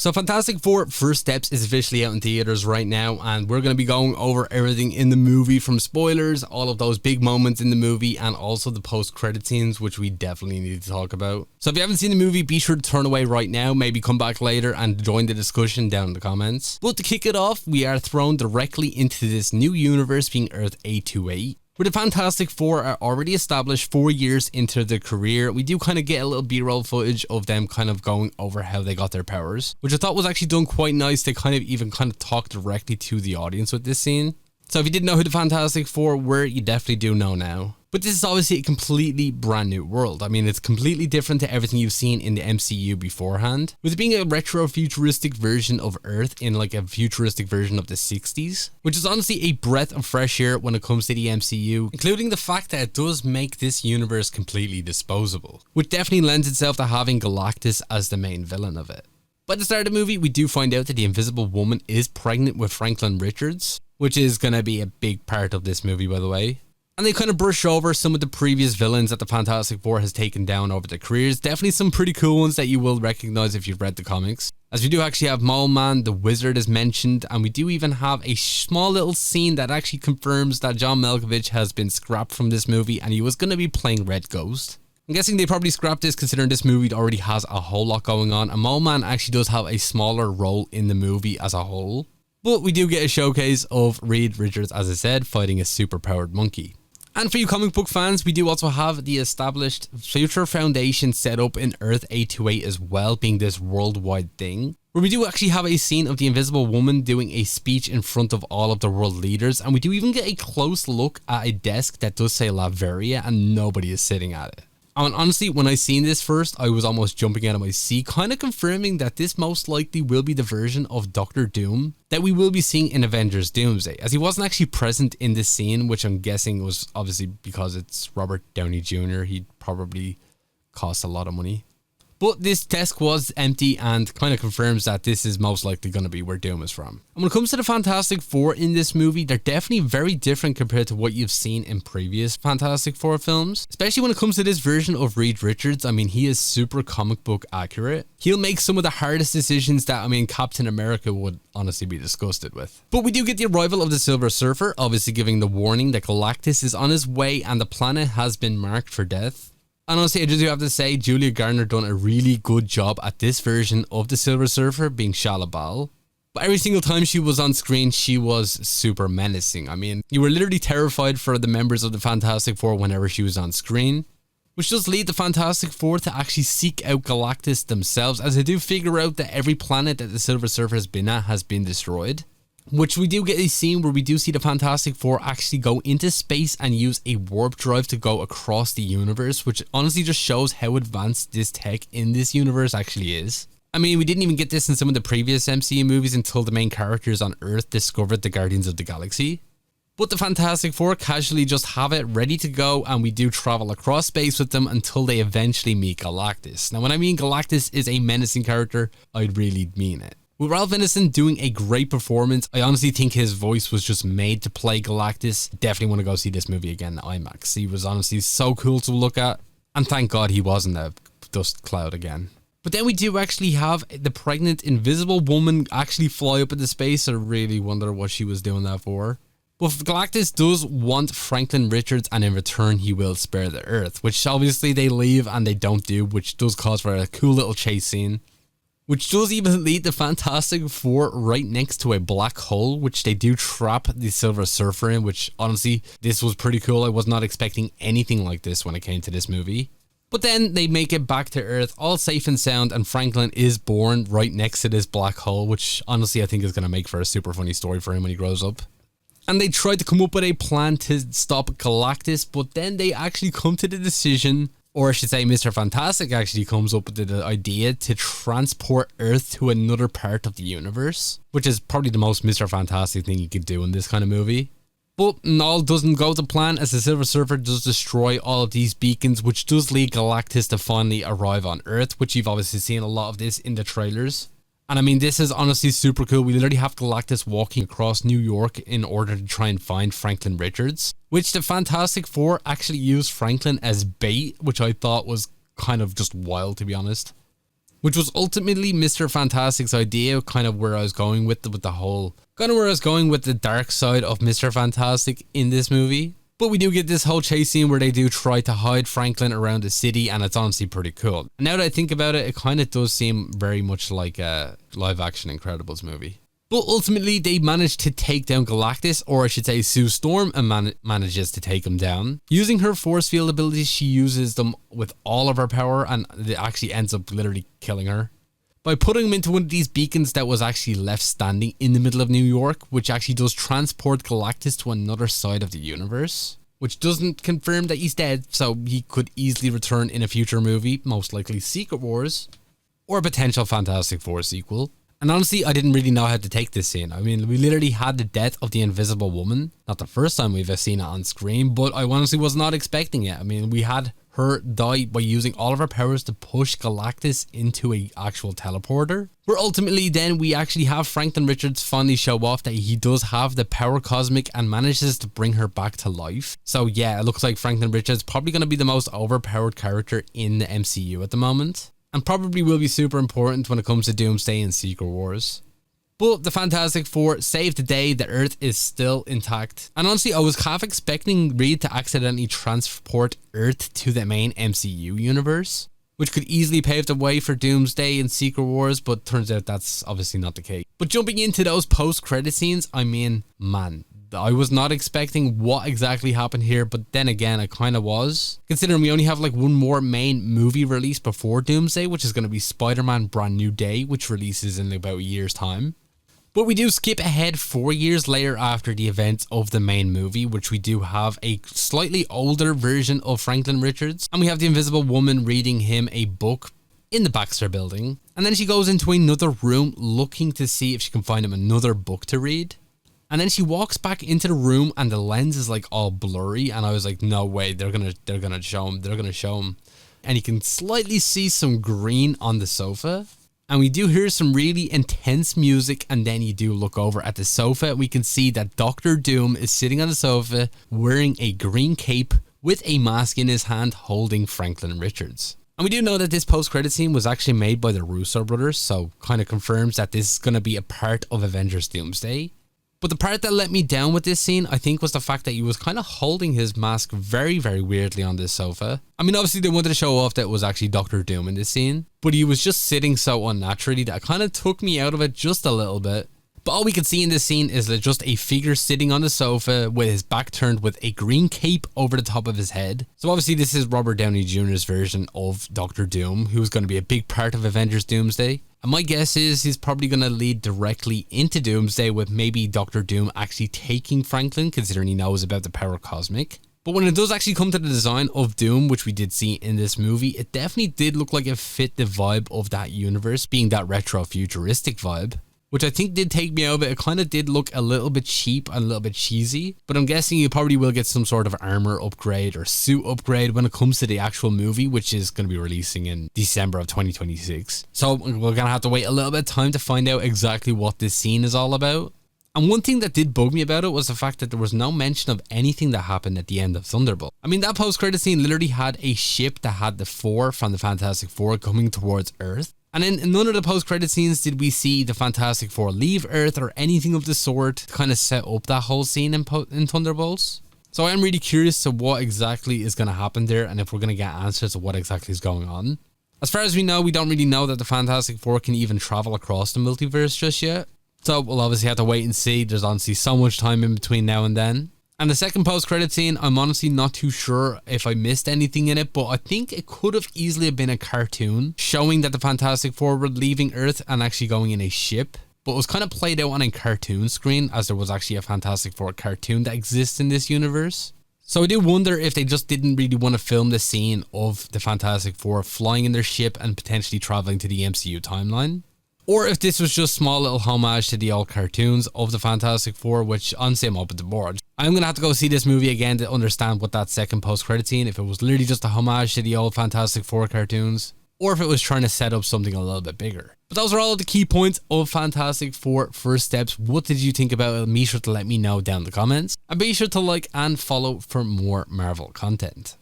So Fantastic Four First Steps is officially out in theaters right now, and we're going to be going over everything in the movie, from spoilers, all of those big moments in the movie, and also the post-credit scenes, which we definitely need to talk about. So if you haven't seen the movie, be sure to turn away right now, maybe come back later and join the discussion down in the comments. But to kick it off, we are thrown directly into this new universe being Earth 828. Where the Fantastic Four are already established 4 years into their career. We do kind of get a little B-roll footage of them kind of going over how they got their powers, which I thought was actually done quite nice. They kind of talk directly to the audience with this scene. So if you didn't know who the Fantastic Four were, you definitely do know now. But this is obviously a completely brand new world. I mean, it's completely different to everything you've seen in the MCU beforehand, with it being a retro-futuristic version of Earth in like a futuristic version of the 60s, which is honestly a breath of fresh air when it comes to the MCU, including the fact that it does make this universe completely disposable, which definitely lends itself to having Galactus as the main villain of it. By the start of the movie, we do find out that the Invisible Woman is pregnant with Franklin Richards, which is going to be a big part of this movie, by the way. And they kind of brush over some of the previous villains that the Fantastic Four has taken down over their careers. Definitely some pretty cool ones that you will recognize if you've read the comics. As we do actually have Mole Man, the Wizard is mentioned, and we do even have a small little scene that actually confirms that John Malkovich has been scrapped from this movie and he was going to be playing Red Ghost. I'm guessing they probably scrapped this considering this movie already has a whole lot going on, and Mole Man actually does have a smaller role in the movie as a whole. But we do get a showcase of Reed Richards, as I said, fighting a super-powered monkey. And for you comic book fans, we do also have the established Future Foundation set up in Earth 828 as well, being this worldwide thing, where we do actually have a scene of the Invisible Woman doing a speech in front of all of the world leaders, and we do even get a close look at a desk that does say Latveria and nobody is sitting at it. And honestly, when I seen this first, I was almost jumping out of my seat, kind of confirming that this most likely will be the version of Doctor Doom that we will be seeing in Avengers Doomsday, as he wasn't actually present in this scene, which I'm guessing was obviously because it's Robert Downey Jr. He probably cost a lot of money. But this desk was empty and kind of confirms that this is most likely going to be where Doom is from. And when it comes to the Fantastic Four in this movie, they're definitely very different compared to what you've seen in previous Fantastic Four films. Especially when it comes to this version of Reed Richards. I mean, he is super comic book accurate. He'll make some of the hardest decisions that, Captain America would honestly be disgusted with. But we do get the arrival of the Silver Surfer, obviously giving the warning that Galactus is on his way and the planet has been marked for death. And honestly, I just do have to say, Julia Garner done a really good job at this version of the Silver Surfer, being Shala Bal. But every single time she was on screen, she was super menacing. I mean, you were literally terrified for the members of the Fantastic Four whenever she was on screen. Which does lead the Fantastic Four to actually seek out Galactus themselves, as they do figure out that every planet that the Silver Surfer has been at has been destroyed. Which we do get a scene where we do see the Fantastic Four actually go into space and use a warp drive to go across the universe, which honestly just shows how advanced this tech in this universe actually is. I mean, we didn't even get this in some of the previous MCU movies until the main characters on Earth discovered the Guardians of the Galaxy. But the Fantastic Four casually just have it ready to go, and we do travel across space with them until they eventually meet Galactus. Now, when I mean Galactus is a menacing character, I really mean it. With Ralph Ineson doing a great performance, I honestly think his voice was just made to play Galactus. Definitely want to go see this movie again in IMAX. He was honestly so cool to look at, and thank God he wasn't a dust cloud again. But then we do actually have the pregnant Invisible Woman actually fly up into space. I really wonder what she was doing that for. But Galactus does want Franklin Richards, and in return he will spare the Earth, which obviously they leave and they don't do, which does cause for a cool little chase scene. Which does even lead the Fantastic Four right next to a black hole, which they do trap the Silver Surfer in, which honestly, this was pretty cool. I was not expecting anything like this when it came to this movie. But then they make it back to Earth, all safe and sound, and Franklin is born right next to this black hole, which honestly I think is going to make for a super funny story for him when he grows up. And they tried to come up with a plan to stop Galactus, but then they actually come to the decision, or I should say Mr. Fantastic actually comes up with the idea to transport Earth to another part of the universe, which is probably the most Mr. Fantastic thing you could do in this kind of movie. But all doesn't go to plan, as the Silver Surfer does destroy all of these beacons, which does lead Galactus to finally arrive on Earth, which you've obviously seen a lot of this in the trailers. And I mean, this is honestly super cool. We literally have Galactus walking across New York in order to try and find Franklin Richards, which the Fantastic Four actually used Franklin as bait, which I thought was kind of just wild, to be honest. which was ultimately Mr. Fantastic's idea, kind of where I was going with the dark side of Mr. Fantastic in this movie. But we do get this whole chase scene where they do try to hide Franklin around the city, and it's honestly pretty cool. And now that I think about it, it kind of does seem very much like a live action Incredibles movie. But ultimately, they manage to take down Galactus, or I should say Sue Storm, and manages to take him down. Using her force field abilities, she uses them with all of her power, and it actually ends up literally killing her. By putting him into one of these beacons that was actually left standing in the middle of New York, which actually does transport Galactus to another side of the universe. Which doesn't confirm that he's dead, so he could easily return in a future movie, most likely Secret Wars, or a potential Fantastic Four sequel. And honestly, I didn't really know how to take this scene. I mean, we literally had the death of the Invisible Woman. Not the first time we've seen it on screen, but I honestly was not expecting it. I mean, we had her die by using all of her powers to push Galactus into an actual teleporter. Where ultimately then we actually have Franklin Richards finally show off that he does have the power cosmic and manages to bring her back to life. So yeah, it looks like Franklin Richards probably going to be the most overpowered character in the MCU at the moment. And probably will be super important when it comes to Doomsday and Secret Wars. But the Fantastic Four saved the day, the Earth is still intact. And honestly, I was half expecting Reed to accidentally transport Earth to the main MCU universe, which could easily pave the way for Doomsday and Secret Wars, but turns out that's obviously not the case. But jumping into those post-credit scenes, I mean, man, I was not expecting what exactly happened here, but then again, I kind of was. Considering we only have like one more main movie release before Doomsday, which is going to be Spider-Man Brand New Day, which releases in about a year's time. But we do skip ahead 4 years later after the events of the main movie, which we do have a slightly older version of Franklin Richards. And we have the Invisible Woman reading him a book in the Baxter building. And then she goes into another room looking to see if she can find him another book to read. And then she walks back into the room and the lens is like all blurry. And I was like, no way, they're gonna show him. And you can slightly see some green on the sofa. And we do hear some really intense music, and then you do look over at the sofa. We can see that Doctor Doom is sitting on the sofa wearing a green cape with a mask in his hand holding Franklin Richards. And we do know that this post-credit scene was actually made by the Russo brothers, so kind of confirms that this is going to be a part of Avengers Doomsday. But the part that let me down with this scene, I think, was the fact that he was kind of holding his mask very, very weirdly on this sofa. I mean, obviously they wanted to show off that it was actually Doctor Doom in this scene, but he was just sitting so unnaturally that it kind of took me out of it just a little bit. But all we can see in this scene is just a figure sitting on the sofa with his back turned with a green cape over the top of his head. So obviously this is Robert Downey Jr.'s version of Doctor Doom, who's going to be a big part of Avengers Doomsday. And my guess is he's probably going to lead directly into Doomsday, with maybe Doctor Doom actually taking Franklin, considering he knows about the power cosmic. But when it does actually come to the design of Doom, which we did see in this movie, it definitely did look like it fit the vibe of that universe, being that retro futuristic vibe, which I think did take me out of it. It kind of did look a little bit cheap and a little bit cheesy, but I'm guessing you probably will get some sort of armor upgrade or suit upgrade when it comes to the actual movie, which is going to be releasing in December of 2026. So we're going to have to wait a little bit of time to find out exactly what this scene is all about. And one thing that did bug me about it was the fact that there was no mention of anything that happened at the end of Thunderbolt. I mean, that post-credit scene literally had a ship that had the Four from the Fantastic Four coming towards Earth. And in none of the post-credit scenes did we see the Fantastic Four leave Earth or anything of the sort to kind of set up that whole scene in Thunderbolts. So I am really curious to what exactly is going to happen there, and if we're going to get answers to what exactly is going on. As far as we know, we don't really know that the Fantastic Four can even travel across the multiverse just yet. So we'll obviously have to wait and see. There's honestly so much time in between now and then. And the second post-credit scene, I'm honestly not too sure if I missed anything in it, but I think it could have easily been a cartoon showing that the Fantastic Four were leaving Earth and actually going in a ship. But it was kind of played out on a cartoon screen, as there was actually a Fantastic Four cartoon that exists in this universe. So I do wonder if they just didn't really want to film the scene of the Fantastic Four flying in their ship and potentially traveling to the MCU timeline. Or if this was just small little homage to the old cartoons of the Fantastic Four, which honestly I'm open to board. I'm going to have to go see this movie again to understand what that second post-credit scene, if it was literally just a homage to the old Fantastic Four cartoons, or if it was trying to set up something a little bit bigger. But those are all of the key points of Fantastic Four First Steps. What did you think about it? Be sure to let me know down in the comments. And be sure to like and follow for more Marvel content.